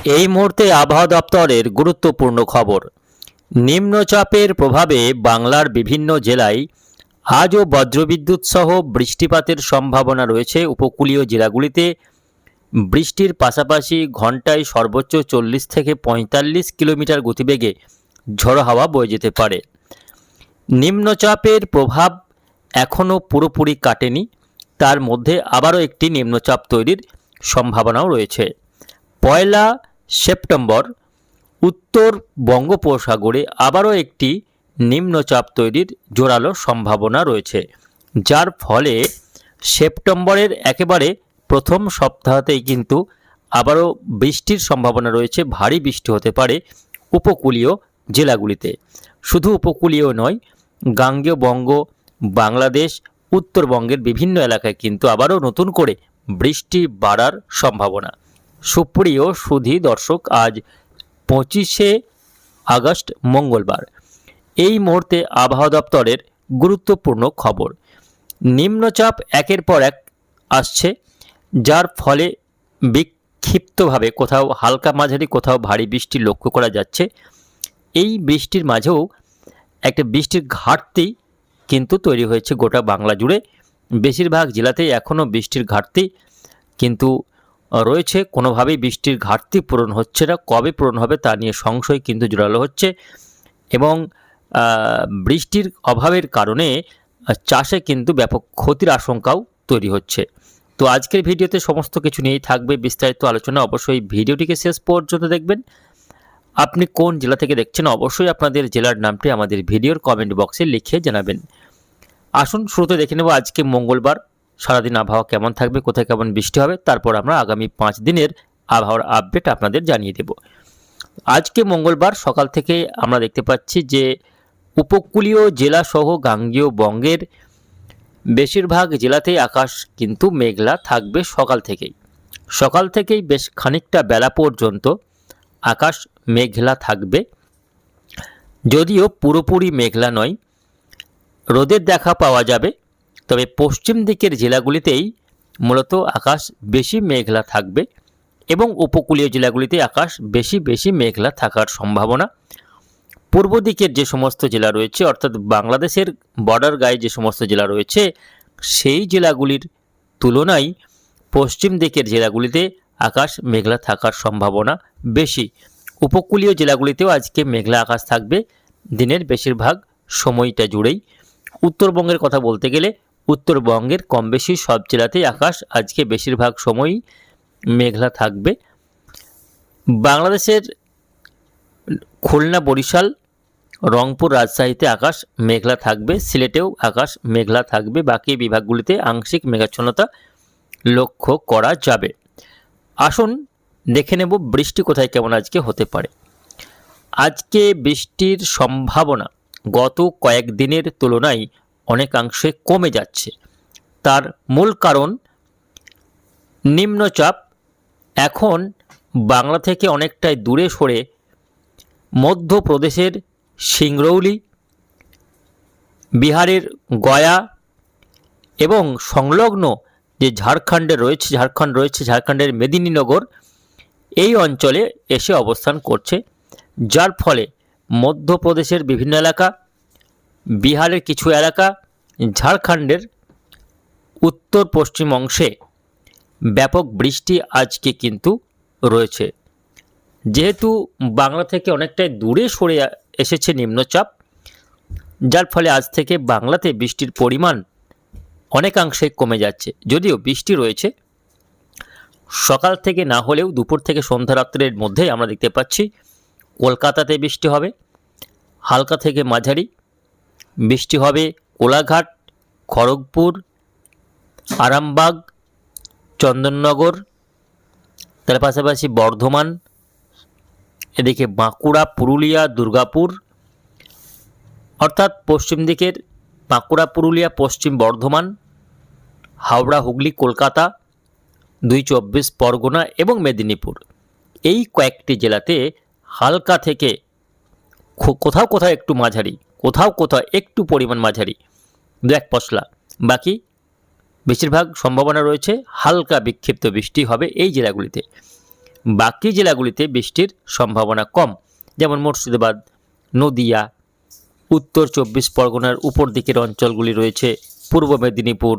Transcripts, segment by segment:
এই মুহূর্তে আবহাওয়া দপ্তরের গুরুত্বপূর্ণ খবর। নিম্নচাপের প্রভাবে বাংলার বিভিন্ন জেলায় আজও বজ্রবিদ্যুৎ সহ বৃষ্টিপাতের সম্ভাবনা রয়েছে। উপকূলীয় জেলাগুলিতে বৃষ্টির পাশাপাশি ঘন্টায় সর্বোচ্চ 40 থেকে 45 কিলোমিটার গতিবেগে ঝড়ো হাওয়া বয়ে যেতে পারে। নিম্নচাপের প্রভাব এখনও পুরোপুরি কাটেনি, তার মধ্যে আবারও একটি নিম্নচাপ তৈরির সম্ভাবনাও রয়েছে। 1 সেপ্টেম্বর উত্তর বঙ্গোপসাগরে আবারও একটি নিম্নচাপ তৈরির জোরালো সম্ভাবনা রয়েছে, যার ফলে সেপ্টেম্বরের একেবারে প্রথম সপ্তাহতেই কিন্তু আবারও বৃষ্টির সম্ভাবনা রয়েছে। ভারী বৃষ্টি হতে পারে উপকূলীয় জেলাগুলিতে। শুধু উপকূলীয় নয়, গাঙ্গেয় বঙ্গ, বাংলাদেশ, উত্তরবঙ্গের বিভিন্ন এলাকায় কিন্তু আবারও নতুন করে বৃষ্টি বাড়ার সম্ভাবনা। সুপ্রিয় সুধী দর্শক, আজ 25 আগস্ট মঙ্গলবার। এই মুহূর্তে আবহাওয়া দপ্তরের গুরুত্বপূর্ণ খবর। নিম্নচাপ একের পর এক আসছে, যার ফলে বিক্ষিপ্তভাবে কোথাও হালকা মাঝারি কোথাও ভারী বৃষ্টি লক্ষ্য করা যাচ্ছে। এই বৃষ্টির মাঝেও একটা বৃষ্টির ঘাটতি কিন্তু তৈরি হয়েছে গোটা বাংলা জুড়ে। বেশিরভাগ জেলাতেই এখনও বৃষ্টির ঘাটতি কিন্তু রয়েছে। কোনোভাবেই বৃষ্টির ঘাটতি পূরণ হচ্ছে না। কবে পূরণ হবে তা নিয়ে সংশয় কিন্তু জোরালো হচ্ছে এবং বৃষ্টির অভাবের কারণে চাষে কিন্তু ব্যাপক ক্ষতির আশঙ্কাও তৈরি হচ্ছে। তো আজকের ভিডিওতে সমস্ত কিছু নিয়েই থাকবে বিস্তারিত আলোচনা। অবশ্যই ভিডিওটিকে শেষ পর্যন্ত দেখবেন। আপনি কোন জেলা থেকে দেখছেন অবশ্যই আপনাদের জেলার নামটি আমাদের ভিডিওর কমেন্ট বক্সে লিখে জানাবেন। আসুন শুরুতে দেখে নেব আজকে মঙ্গলবার সারাদিন আবহাওয়া কেমন থাকবে, কোথায় কেমন বৃষ্টি হবে, তারপর আমরা আগামী 5 দিনের আবহাওয়ার আপডেট আপনাদের জানিয়ে দেব। আজকে মঙ্গলবার সকাল থেকে আমরা দেখতে পাচ্ছি যে উপকূলীয় জেলা সহ গাঙ্গেয় বঙ্গের বেশিরভাগ জেলাতেই আকাশ কিন্তু মেঘলা থাকবে। সকাল থেকেই বেশ খানিকটা বেলা পর্যন্ত আকাশ মেঘলা থাকবে, যদিও পুরোপুরি মেঘলা নয়, রোদের দেখা পাওয়া যাবে। তবে পশ্চিম দিকের জেলাগুলিতেই মূলত আকাশ বেশি মেঘলা থাকবে এবং উপকূলীয় জেলাগুলিতে আকাশ বেশি মেঘলা থাকার সম্ভাবনা। পূর্ব দিকের যে সমস্ত জেলা রয়েছে, অর্থাৎ বাংলাদেশের বর্ডার গায়ে যে সমস্ত জেলা রয়েছে, সেই জেলাগুলির তুলনায় পশ্চিম দিকের জেলাগুলিতে আকাশ মেঘলা থাকার সম্ভাবনা বেশি। উপকূলীয় জেলাগুলিতেও আজকে মেঘলা আকাশ থাকবে দিনের বেশিরভাগ সময়টা জুড়েই। উত্তরবঙ্গের কথা বলতে গেলে উত্তরবঙ্গের কম বেশি সব জেলাতেই আকাশ আজকে বেশিরভাগ সময়ই মেঘলা থাকবে। বাংলাদেশের খুলনা, বরিশাল, রংপুর, রাজশাহীতে আকাশ মেঘলা থাকবে। সিলেটেও আকাশ মেঘলা থাকবে। বাকি বিভাগগুলিতে আংশিক মেঘাচ্ছন্নতা লক্ষ্য করা যাবে। আসুন দেখে নেব বৃষ্টি কোথায় কেমন আজকে হতে পারে। আজকে বৃষ্টির সম্ভাবনা গত কয়েকদিনের তুলনায় অনেকাংশে কমে যাচ্ছে। তার মূল কারণ নিম্নচাপ এখন বাংলা থেকে অনেকটাই দূরে সরে মধ্যপ্রদেশের সিংরৌলি, বিহারের গয়া এবং সংলগ্ন যে ঝাড়খণ্ড রয়েছে ঝাড়খণ্ডের মেদিনীনগর, এই অঞ্চলে এসে অবস্থান করছে, যার ফলে মধ্যপ্রদেশের বিভিন্ন এলাকা, বিহারের কিছু এলাকা, ঝাড়খণ্ডের উত্তর পশ্চিম অংশে ব্যাপক বৃষ্টি আজকে কিন্তু রয়েছে। যেহেতু বাংলা থেকে অনেকটাই দূরে সরে এসেছে নিম্নচাপ, যার ফলে আজ থেকে বাংলাতে বৃষ্টির পরিমাণ অনেকাংশে কমে যাচ্ছে। যদিও বৃষ্টি রয়েছে সকাল থেকে না হলেও দুপুর থেকে সন্ধ্যা রাত্রের মধ্যে আমরা দেখতে পাচ্ছি কলকাতাতে বৃষ্টি হবে, হালকা থেকে মাঝারি বৃষ্টি হবে কোলাঘাট, খড়গপুর, আরামবাগ, চন্দননগর, তার পাশাপাশি বর্ধমান, এদিকে বাঁকুড়া, পুরুলিয়া, দুর্গাপুর, অর্থাৎ পশ্চিম দিকের বাঁকুড়া, পুরুলিয়া, পশ্চিম বর্ধমান, হাওড়া, হুগলি, কলকাতা, 24 পরগনা এবং মেদিনীপুর, এই কয়েকটি জেলাতে হালকা থেকে কোথাও কোথাও একটু মাঝারি, কোথাও একটু পরিমাণ মাঝারি, 2-1 পশলা, বাকি বেশিরভাগ সম্ভাবনা রয়েছে হালকা বিক্ষিপ্ত বৃষ্টি হবে এই জেলাগুলিতে। বাকি জেলাগুলিতে বৃষ্টির সম্ভাবনা কম, যেমন মুর্শিদাবাদ, নদিয়া, উত্তর 24 পরগনার উপর দিকের অঞ্চলগুলি রয়েছে, পূর্ব মেদিনীপুর,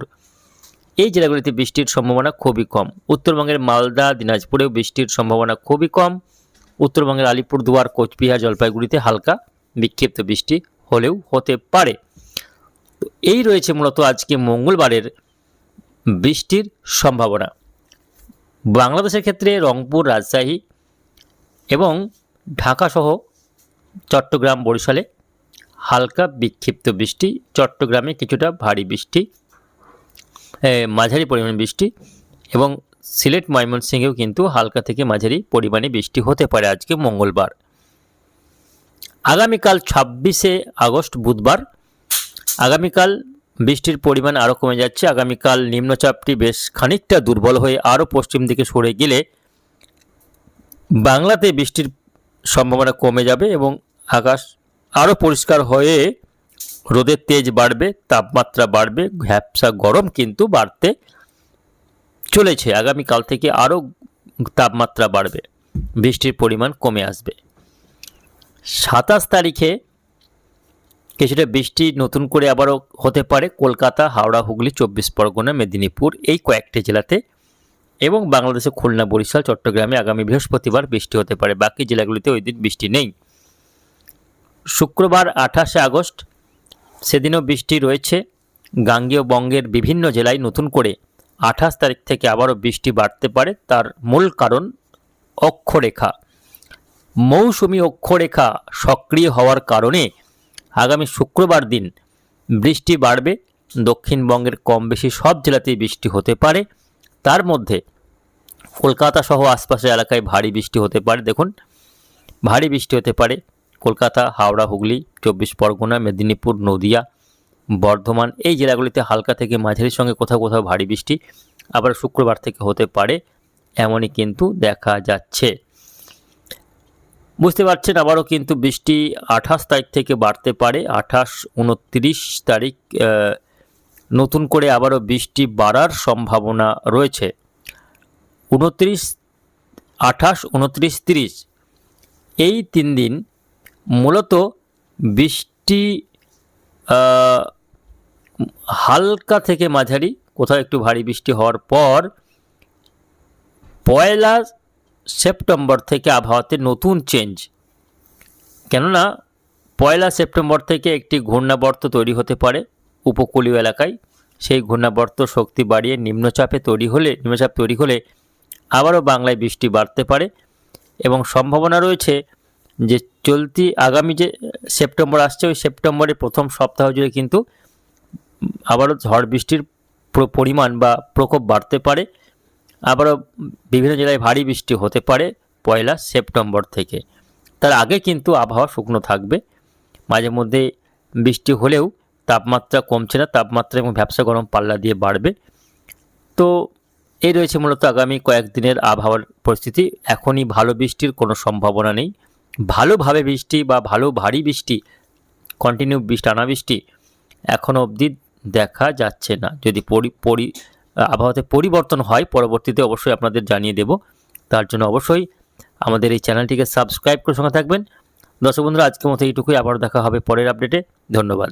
এই জেলাগুলিতে বৃষ্টির সম্ভাবনা খুবই কম। উত্তরবঙ্গের মালদা, দিনাজপুরেও বৃষ্টির সম্ভাবনা খুবই কম। উত্তরবঙ্গের আলিপুরদুয়ার, কোচবিহার, জলপাইগুড়িতে হালকা বিক্ষিপ্ত বৃষ্টি হলেও হতে পারে। তো এই রয়েছে মূলত আজকে মঙ্গলবারের বৃষ্টির সম্ভাবনা। বাংলাদেশের ক্ষেত্রে রংপুর, রাজশাহী এবং ঢাকাসহ চট্টগ্রাম, বরিশালে হালকা বিক্ষিপ্ত বৃষ্টি, চট্টগ্রামে কিছুটা ভারী বৃষ্টি, মাঝারি পরিমাণ বৃষ্টি, এবং সিলেট, ময়মনসিংহেও কিন্তু হালকা থেকে মাঝারি পরিমাণে বৃষ্টি হতে পারে আজকে মঙ্গলবার। আগামীকাল 26শে আগস্ট বুধবার, আগামীকাল বৃষ্টির পরিমাণ আরও কমে যাচ্ছে। আগামীকাল নিম্নচাপটি বেশ খানিকটা দুর্বল হয়ে আরও পশ্চিম দিকে সরে গেলে বাংলাতে বৃষ্টির সম্ভাবনা কমে যাবে এবং আকাশ আরও পরিষ্কার হয়ে রোদের তেজ বাড়বে, তাপমাত্রা বাড়বে, ভ্যাপসা গরম কিন্তু বাড়তে চলেছে। আগামীকাল থেকে আরও তাপমাত্রা বাড়বে, বৃষ্টির পরিমাণ কমে আসবে। 27 তারিখে কিছুটা বৃষ্টি নতুন করে আবারও হতে পারে কলকাতা, হাওড়া, হুগলি, 24 পরগনা, মেদিনীপুর, এই কয়েকটি জেলাতে, এবং বাংলাদেশে খুলনা, বরিশাল, চট্টগ্রামে আগামী বৃহস্পতিবার বৃষ্টি হতে পারে। বাকি জেলাগুলিতে ওই দিন বৃষ্টি নেই। শুক্রবার 28শে আগস্ট, সেদিনও বৃষ্টি রয়েছে। গাঙ্গেয় বঙ্গের বিভিন্ন জেলায় নতুন করে 28 তারিখ থেকে আবারও বৃষ্টি বাড়তে পারে। তার মূল কারণ অক্ষরেখা, মৌসুমি অক্ষরেখা সক্রিয় হওয়ার কারণে আগামী শুক্রবার দিন বৃষ্টি বাড়বে। দক্ষিণবঙ্গের কম বেশি সব জেলাতেই বৃষ্টি হতে পারে। তার মধ্যে কলকাতা সহ আশপাশের এলাকায় ভারী বৃষ্টি হতে পারে। দেখুন, ভারী বৃষ্টি হতে পারে কলকাতা, হাওড়া, হুগলি, 24 পরগনা, মেদিনীপুর, নদিয়া, বর্ধমান, এই জেলাগুলিতে হালকা থেকে মাঝারির সঙ্গে কোথাও কোথাও ভারী বৃষ্টি আবার শুক্রবার থেকে হতে পারে, এমনই কিন্তু দেখা যাচ্ছে। বুঝতে পারছেন, আবারও কিন্তু বৃষ্টি 28 তারিখ থেকে বাড়তে পারে। 28, 29 তারিখ নতুন করে আবারও বৃষ্টি বাড়ার সম্ভাবনা রয়েছে। 29, 28, 29, 30 এই 3 দিন মূলত বৃষ্টি হালকা থেকে মাঝারি, কোথাও একটু ভারী বৃষ্টি হওয়ার পর 1 সেপ্টেম্বর থেকে আবহাওয়াতে নতুন চেঞ্জ। কেননা 1 সেপ্টেম্বর থেকে একটি ঘূর্ণাবর্ত তৈরি হতে পারে উপকূলীয় এলাকায়। সেই ঘূর্ণাবর্ত শক্তি বাড়িয়ে নিম্নচাপ তৈরি হলে আবারও বাংলায় বৃষ্টি বাড়তে পারে এবং সম্ভাবনা রয়েছে যে চলতি আগামী যে সেপ্টেম্বর আসছে, ওই সেপ্টেম্বরের প্রথম সপ্তাহ জুড়ে কিন্তু আবারও ঝড় বৃষ্টির পরিমাণ বা প্রকোপ বাড়তে পারে। আবারও বিভিন্ন জেলায় ভারী বৃষ্টি হতে পারে 1 সেপ্টেম্বর থেকে। তার আগে কিন্তু আবহাওয়া শুকনো থাকবে, মাঝে মধ্যে বৃষ্টি হলেও তাপমাত্রা কমছে না, তাপমাত্রা এবং ভ্যাপসা গরম পাল্লা দিয়ে বাড়বে। তো এই রয়েছে মূলত আগামী কয়েকদিনের আবহাওয়ার পরিস্থিতি। এখনই ভালো বৃষ্টির কোনো সম্ভাবনা নেই। ভালোভাবে বৃষ্টি বা ভালো ভারী বৃষ্টি, কন্টিনিউ টানা বৃষ্টি এখনও অবধি দেখা যাচ্ছে না। যদি আবহাওয়াতে পরিবর্তন হয় পরবর্তীতে অবশ্যই আপনাদের জানিয়ে দেব। তার জন্য অবশ্যই আমাদের এই চ্যানেলটিকে সাবস্ক্রাইব করে সঙ্গে থাকবেন। দর্শক বন্ধুরা, আজকের মতো এইটুকুই, আবার দেখা হবে পরের আপডেটে। ধন্যবাদ।